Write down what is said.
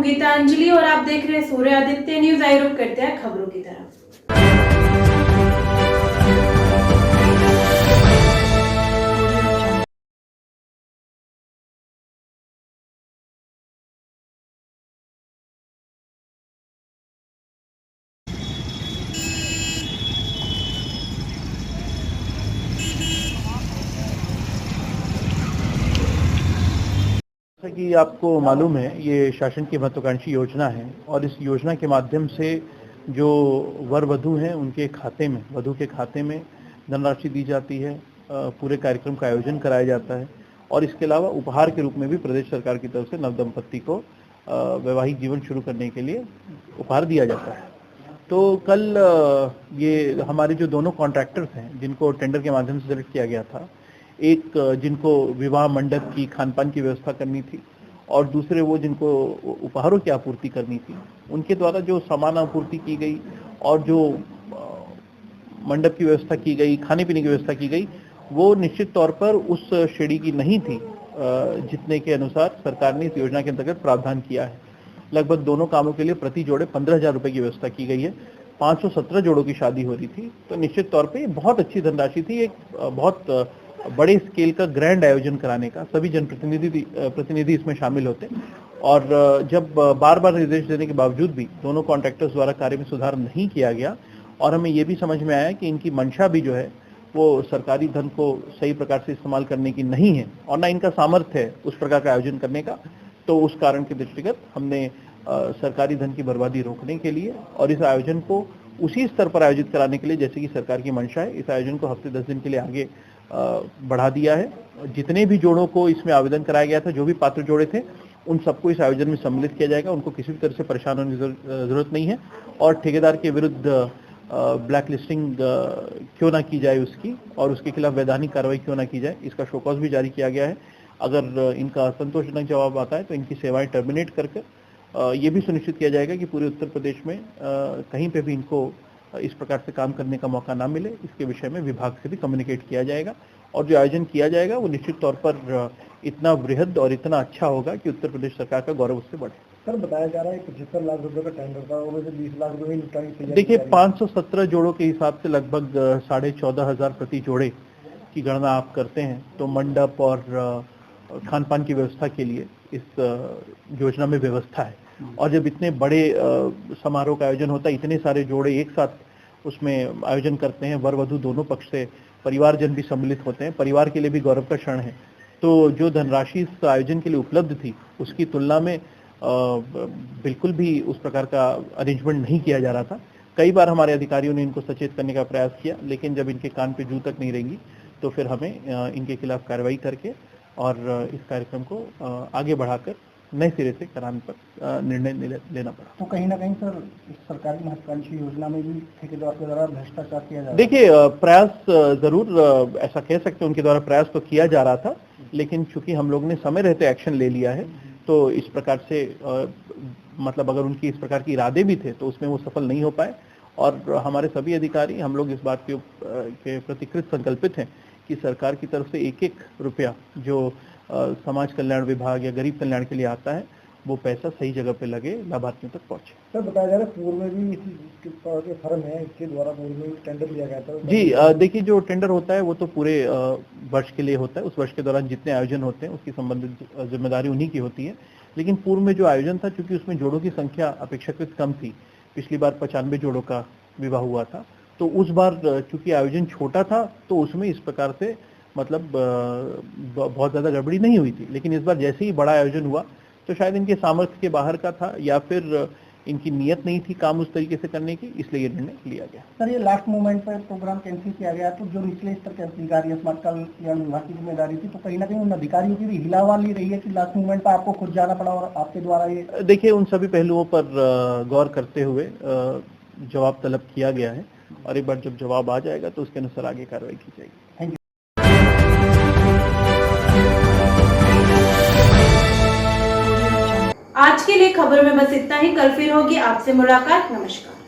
गीतांजलि और आप देख रहे हैं सूर्य आदित्य न्यूज। आइए रुक करते हैं खबरों की तरफ। जैसा कि आपको मालूम है, ये शासन की महत्वाकांक्षी योजना है और इस योजना के माध्यम से जो वर वधू हैं उनके खाते में, वधू के खाते में धनराशि दी जाती है। पूरे कार्यक्रम का आयोजन कराया जाता है और इसके अलावा उपहार के रूप में भी प्रदेश सरकार की तरफ से नवदंपति को वैवाहिक जीवन शुरू करने के लिए उपहार दिया जाता है। तो कल ये हमारे जो दोनों कॉन्ट्रैक्टर्स हैं जिनको टेंडर के माध्यम से सेलेक्ट किया गया था, एक जिनको विवाह मंडप की खान-पान की व्यवस्था करनी थी और दूसरे वो जिनको उपहारों की आपूर्ति करनी थी, उनके द्वारा जो सामान आपूर्ति की गई और जो मंडप की व्यवस्था की गई, खाने पीने की व्यवस्था की गई, वो निश्चित तौर पर उस श्रेणी की नहीं थी जितने के अनुसार सरकार ने इस योजना के अंतर्गत प्रावधान किया है। लगभग दोनों कामों के लिए प्रति जोड़े 15,000 रुपए की व्यवस्था की गई है। 517 जोड़ों की शादी हो रही थी, तो निश्चित तौर पे बहुत अच्छी धनराशि थी। एक बहुत बड़े स्केल का ग्रैंड आयोजन कराने का सभी जनप्रतिनिधि इसमें शामिल होते और जब बार बार निर्देश देने के बावजूद भी दोनों कॉन्ट्रैक्टर्स द्वारा कार्य में सुधार नहीं किया गया और हमें ये भी समझ में आया कि इनकी मंशा भी जो है वो सरकारी धन को सही प्रकार से इस्तेमाल करने की नहीं है और ना इनका सामर्थ्य है उस प्रकार का आयोजन करने का। तो उस कारण के दृष्टिगत हमने सरकारी धन की बर्बादी रोकने के लिए और इस आयोजन को उसी स्तर पर आयोजित कराने के लिए जैसे कि सरकार की मंशा है, इस आयोजन को हफ्ते 10 दिन के लिए आगे बढ़ा दिया है। जितने भी जोड़ों को इसमें आवेदन कराया गया था, जो भी पात्र जोड़े थे, उन सबको इस आयोजन में सम्मिलित किया जाएगा। उनको किसी भी तरह से परेशान होने की जरूरत नहीं है और ठेकेदार के विरुद्ध ब्लैक लिस्टिंग क्यों ना की जाए उसकी और उसके खिलाफ वैधानिक कार्रवाई क्यों ना की जाए, इसका शोकॉज भी जारी किया गया है। अगर इनका असंतोषजनक जवाब आता है तो इनकी सेवाएं टर्मिनेट करके ये भी सुनिश्चित किया जाएगा कि पूरे उत्तर प्रदेश में कहीं पे भी इनको इस प्रकार से काम करने का मौका ना मिले। इसके विषय में विभाग से भी कम्युनिकेट किया जाएगा और जो आयोजन किया जाएगा वो निश्चित तौर पर इतना वृहद और इतना अच्छा होगा कि उत्तर प्रदेश सरकार का गौरव उससे बढ़े। सर, बताया जा रहा है 75 लाख रुपए का टेंडर था और उसे 20 लाख रुपए निपटाने। देखिए, 517 जोड़ों के हिसाब से लगभग 14,500 प्रति जोड़े की गणना आप करते हैं तो मंडप और खान पान की व्यवस्था के लिए इस योजना में व्यवस्था है। और जब इतने बड़े समारोह का आयोजन होता है, इतने सारे जोड़े एक साथ उसमें आयोजन करते हैं, वर वधू दोनों पक्ष से परिवारजन भी सम्मिलित होते हैं, परिवार के लिए भी गौरव का क्षण है। तो जो धनराशि इस आयोजन के लिए उपलब्ध थी उसकी तुलना में बिल्कुल भी उस प्रकार का अरेंजमेंट नहीं किया जा रहा था। कई बार हमारे अधिकारियों ने इनको सचेत करने का प्रयास किया, लेकिन जब इनके कान पे जू तक नहीं रहेंगी तो फिर हमें इनके खिलाफ कार्रवाई करके और इस कार्यक्रम को आगे बढ़ाकर नए सिरे से कराने पर निर्णय लेना पड़ा। तो कहीं ना कहीं सर इस सरकारी महत्वाकांक्षी योजना में भी ठेकेदार के द्वारा भ्रष्टाचार किया जा रहा है। देखिए, प्रयास जरूर ऐसा कह सकते हैं, उनके द्वारा प्रयास तो किया जा रहा था, लेकिन चूंकि हम लोग ने समय रहते एक्शन ले लिया है तो इस प्रकार से मतलब अगर उनकी इस प्रकार के इरादे भी थे तो उसमें वो सफल नहीं हो पाए। और हमारे सभी अधिकारी, हम लोग इस बात के प्रतिकृत संकल्पित हैं कि सरकार की तरफ से एक एक रुपया जो समाज कल्याण विभाग या गरीब कल्याण के लिए आता है वो पैसा सही जगह पे लगे, लाभार्थियों तक पहुंचे। सर, बताया जा रहा है पूर्व में भी इसी फर्म है, इसके द्वारा पूर्व में टेंडर लिया गया था। जी, देखिए, जो टेंडर होता है वो तो पूरे वर्ष के लिए होता है। उस वर्ष के दौरान जितने आयोजन होते हैं उसकी संबंधित जिम्मेदारी उन्हीं की होती है। लेकिन पूर्व में जो आयोजन था, चूंकि उसमें जोड़ों की संख्या अपेक्षाकृत कम थी, पिछली बार 95 जोड़ों का विवाह हुआ था, तो उस बार चूंकि आयोजन छोटा था तो उसमें इस प्रकार से मतलब बहुत ज्यादा गड़बड़ी नहीं हुई थी। लेकिन इस बार जैसे ही बड़ा आयोजन हुआ तो शायद इनके सामर्थ्य के बाहर का था या फिर इनकी नियत नहीं थी काम उस तरीके से करने की, इसलिए ये निर्णय लिया गया। सर, ये लास्ट मोमेंट पर प्रोग्राम कैंसिल किया गया तो जो निचले स्तर के अधिकारी समाज कल्याण विभाग की जिम्मेदारी थी, तो कहीं ना कहीं उन अधिकारियों की भी हिलावाली रही है कि लास्ट मोमेंट पर आपको खुद जाना पड़ा और आपके द्वारा ये। देखिए, उन सभी पहलुओं पर गौर करते हुए जवाब तलब किया गया है और एक बार जब जवाब आ जाएगा तो उसके अनुसार आगे कार्रवाई की जाएगी। Thank you. आज के लिए खबर में बस इतना ही। कल फिर होगी आपसे मुलाकात। नमस्कार।